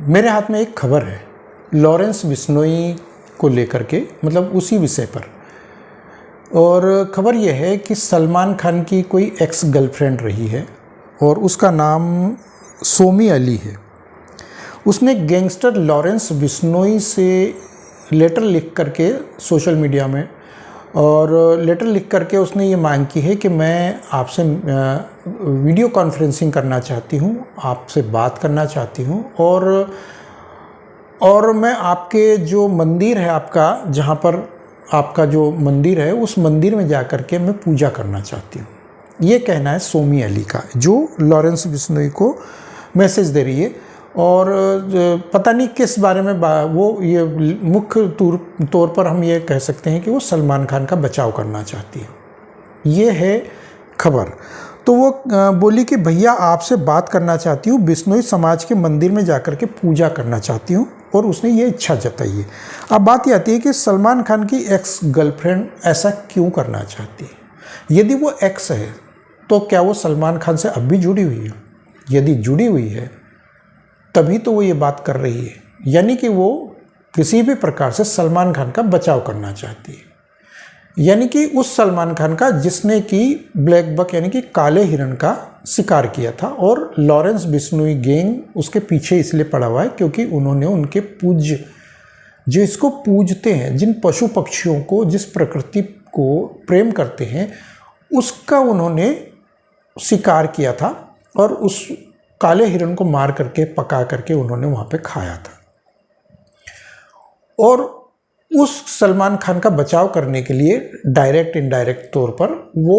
मेरे हाथ में एक खबर है लॉरेंस बिश्नोई को लेकर के, मतलब उसी विषय पर। और खबर यह है कि सलमान खान की कोई एक्स गर्लफ्रेंड रही है और उसका नाम सोमी अली है। उसने गैंगस्टर लॉरेंस बिश्नोई से लेटर लिख करके सोशल मीडिया में, और लेटर लिख करके उसने ये मांग की है कि मैं आपसे वीडियो कॉन्फ्रेंसिंग करना चाहती हूँ, आपसे बात करना चाहती हूँ, और मैं आपके जो मंदिर है आपका, जहाँ पर आपका जो मंदिर है उस मंदिर में जा कर के मैं पूजा करना चाहती हूँ। ये कहना है सोमी अली का, जो लॉरेंस बिश्नोई को मैसेज दे रही है। और पता नहीं किस बारे में वो ये मुख्य तौर पर हम ये कह सकते हैं कि वो सलमान खान का बचाव करना चाहती है। ये है खबर। तो वो बोली कि भैया आपसे बात करना चाहती हूँ, बिश्नोई समाज के मंदिर में जाकर के पूजा करना चाहती हूँ, और उसने ये इच्छा जताई है। अब बात ये आती है कि सलमान खान की एक्स गर्लफ्रेंड ऐसा क्यों करना चाहती है। यदि वो एक्स है तो क्या वो सलमान खान से अब भी जुड़ी हुई है? यदि जुड़ी हुई है तभी तो वो ये बात कर रही है, यानी कि वो किसी भी प्रकार से सलमान खान का बचाव करना चाहती है, यानी कि उस सलमान खान का जिसने कि ब्लैक बक यानी कि काले हिरण का शिकार किया था। और लॉरेंस बिश्नोई गैंग उसके पीछे इसलिए पड़ा हुआ है क्योंकि उन्होंने उनके पूज्य, जो इसको पूजते हैं, जिन पशु पक्षियों को, जिस प्रकृति को प्रेम करते हैं, उसका उन्होंने शिकार किया था और उस काले हिरण को मार करके, पका करके उन्होंने वहाँ पे खाया था। और उस सलमान खान का बचाव करने के लिए डायरेक्ट इनडायरेक्ट तौर पर वो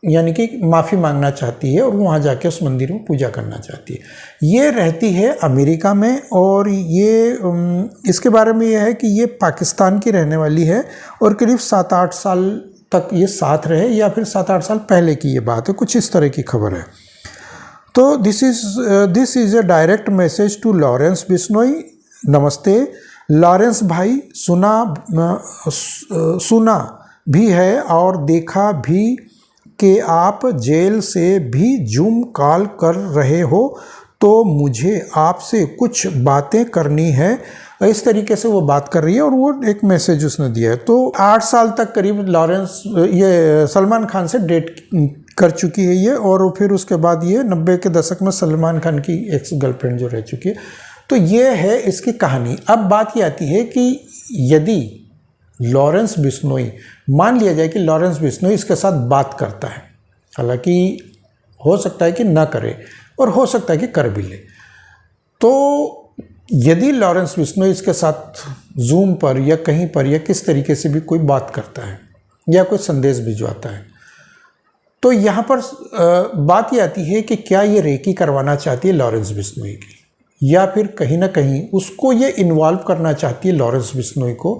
यानी कि माफ़ी मांगना चाहती है और वहाँ जाके उस मंदिर में पूजा करना चाहती है। ये रहती है अमेरिका में, और ये इसके बारे में यह है कि ये पाकिस्तान की रहने वाली है और करीब 7-8 साल तक ये साथ रहे, या फिर 7-8 साल पहले की ये बात है, कुछ इस तरह की खबर है। तो this is a direct message to Lawrence Bishnoi. नमस्ते लॉरेंस भाई, सुना भी है और देखा भी कि आप जेल से भी जूम कॉल कर रहे हो, तो मुझे आपसे कुछ बातें करनी है। इस तरीके से वो बात कर रही है और वो एक मैसेज उसने दिया है। तो 8 साल तक करीब लॉरेंस ये सलमान खान से डेट कर चुकी है ये, और फिर उसके बाद ये 90 के दशक में सलमान खान की एक्स गर्लफ्रेंड जो रह चुकी है। तो ये है इसकी कहानी। अब बात ये आती है कि यदि लॉरेंस बिश्नोई, मान लिया जाए कि लॉरेंस बिश्नोई इसके साथ बात करता है, हालांकि हो सकता है कि ना करे और हो सकता है कि कर भी ले, तो यदि लॉरेंस बिश्नोई इसके साथ जूम पर या कहीं पर या किस तरीके से भी कोई बात करता है या कोई संदेश भिजवाता है, तो यहाँ पर बात ये आती है कि क्या ये रेकी करवाना चाहती है लॉरेंस बिश्नोई की, या फिर कहीं ना कहीं उसको ये इन्वॉल्व करना चाहती है लॉरेंस बिश्नोई को,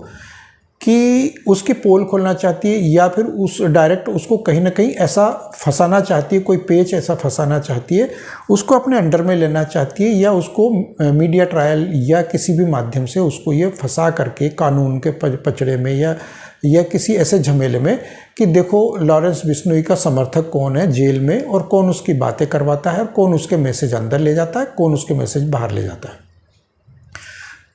कि उसकी पोल खोलना चाहती है, या फिर उस डायरेक्ट उसको कहीं ना कहीं ऐसा फंसाना चाहती है, कोई पेच ऐसा फंसाना चाहती है, उसको अपने अंडर में लेना चाहती है, या उसको मीडिया ट्रायल या किसी भी माध्यम से उसको ये फंसा करके कानून के पचड़े में या किसी ऐसे झमेले में कि देखो लॉरेंस बिश्नोई का समर्थक कौन है जेल में, और कौन उसकी बातें करवाता है, और कौन उसके मैसेज अंदर ले जाता है, कौन उसके मैसेज बाहर ले जाता है,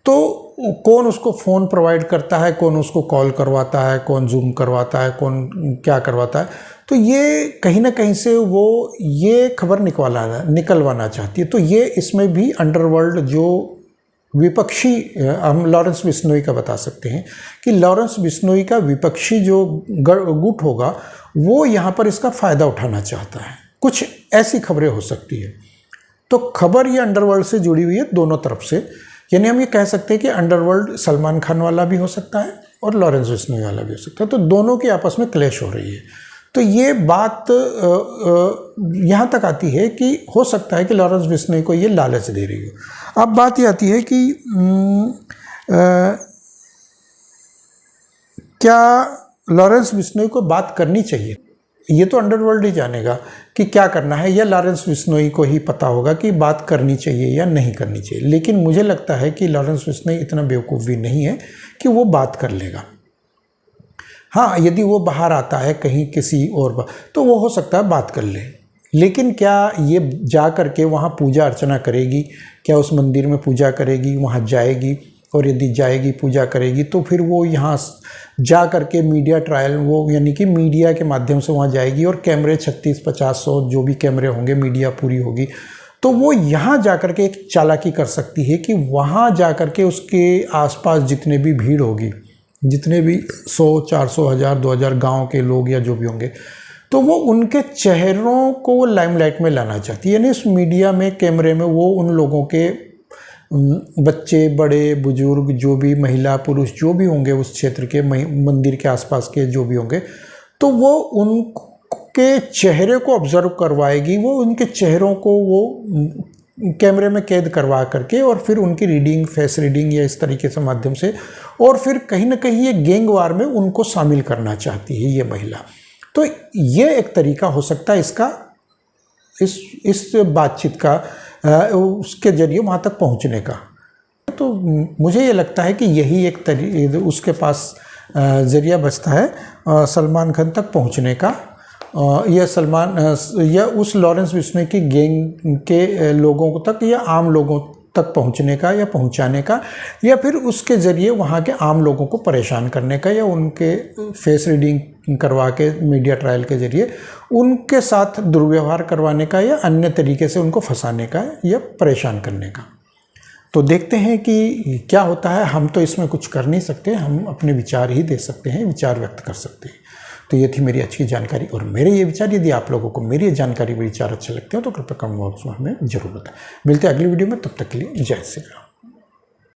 तो कौन उसको फ़ोन प्रोवाइड करता है, कौन उसको कॉल करवाता है, कौन जूम करवाता है, कौन क्या करवाता है। तो ये कहीं ना कहीं से वो ये खबर निकलवाना चाहती है। तो ये इसमें भी अंडरवर्ल्ड जो विपक्षी, हम लॉरेंस बिश्नोई का बता सकते हैं कि लॉरेंस बिश्नोई का विपक्षी जो गुट होगा वो यहाँ पर इसका फ़ायदा उठाना चाहता है। कुछ ऐसी खबरें हो सकती है। तो खबर ये अंडरवर्ल्ड से जुड़ी हुई है दोनों तरफ से, यानी हम ये कह सकते हैं कि अंडरवर्ल्ड सलमान खान वाला भी हो सकता है और लॉरेंस बिश्नोई वाला भी हो सकता है। तो दोनों की आपस में क्लैश हो रही है। तो ये बात यहाँ तक आती है कि हो सकता है कि लॉरेंस बिश्नोई को ये लालच दे रही हो। अब बात ये आती है कि क्या लॉरेंस बिश्नोई को बात करनी चाहिए। ये तो अंडरवर्ल्ड ही जानेगा कि क्या करना है, या लॉरेंस बिश्नोई को ही पता होगा कि बात करनी चाहिए या नहीं करनी चाहिए। लेकिन मुझे लगता है कि लॉरेंस बिश्नोई इतना बेवकूफ़ भी नहीं है कि वो बात कर लेगा। हाँ, यदि वो बाहर आता है कहीं किसी और तो वो हो सकता है बात कर ले, लेकिन क्या ये जा कर के वहाँ पूजा अर्चना करेगी, क्या उस मंदिर में पूजा करेगी, वहाँ जाएगी, और यदि जाएगी पूजा करेगी तो फिर वो यहाँ जा करके मीडिया ट्रायल, वो यानी कि मीडिया के माध्यम से वहाँ जाएगी और कैमरे 36, 50, 100 जो भी कैमरे होंगे, मीडिया पूरी होगी, तो वो यहाँ जा कर के एक चालाकी कर सकती है कि वहाँ जा कर के उसके आसपास जितने भी भीड़ होगी, जितने भी 100, 400, 1000, 2000 गाँव के लोग या जो भी होंगे, तो वो उनके चेहरों को लाइमलाइट में लाना चाहती है। यानी उस मीडिया में, कैमरे में वो उन लोगों के बच्चे, बड़े, बुजुर्ग, जो भी महिला पुरुष जो भी होंगे उस क्षेत्र के, मंदिर के आसपास के जो भी होंगे, तो वो उनके चेहरे को ऑब्जर्व करवाएगी, वो उनके चेहरों को वो कैमरे में कैद करवा करके और फिर उनकी रीडिंग, फेस रीडिंग या इस तरीके से माध्यम से, और फिर कहीं ना कहीं ये गैंग वार में उनको शामिल करना चाहती है ये महिला। तो ये एक तरीका हो सकता है इसका, इस बातचीत का, उसके जरिए वहाँ तक पहुँचने का। तो मुझे ये लगता है कि यही एक उसके पास ज़रिया बचता है सलमान खान तक पहुँचने का, या उस लॉरेंस बिश्नोई की गैंग के लोगों तक या आम लोगों तक पहुंचने का या पहुंचाने का, या फिर उसके ज़रिए वहाँ के आम लोगों को परेशान करने का, या उनके फेस रीडिंग करवा के मीडिया ट्रायल के ज़रिए उनके साथ दुर्व्यवहार करवाने का, या अन्य तरीके से उनको फंसाने का या परेशान करने का। तो देखते हैं कि क्या होता है। हम तो इसमें कुछ कर नहीं सकते, हम अपने विचार ही दे सकते हैं, विचार व्यक्त कर सकते हैं। तो ये थी मेरी अच्छी की जानकारी और मेरे ये विचार। यदि आप लोगों को मेरी ये जानकारी, विचार अच्छे लगते हो तो कृपया कमेंट बॉक्स में हमें जरूर बताएं। मिलते हैं अगली वीडियो में, तब तक के लिए जय श्री राम।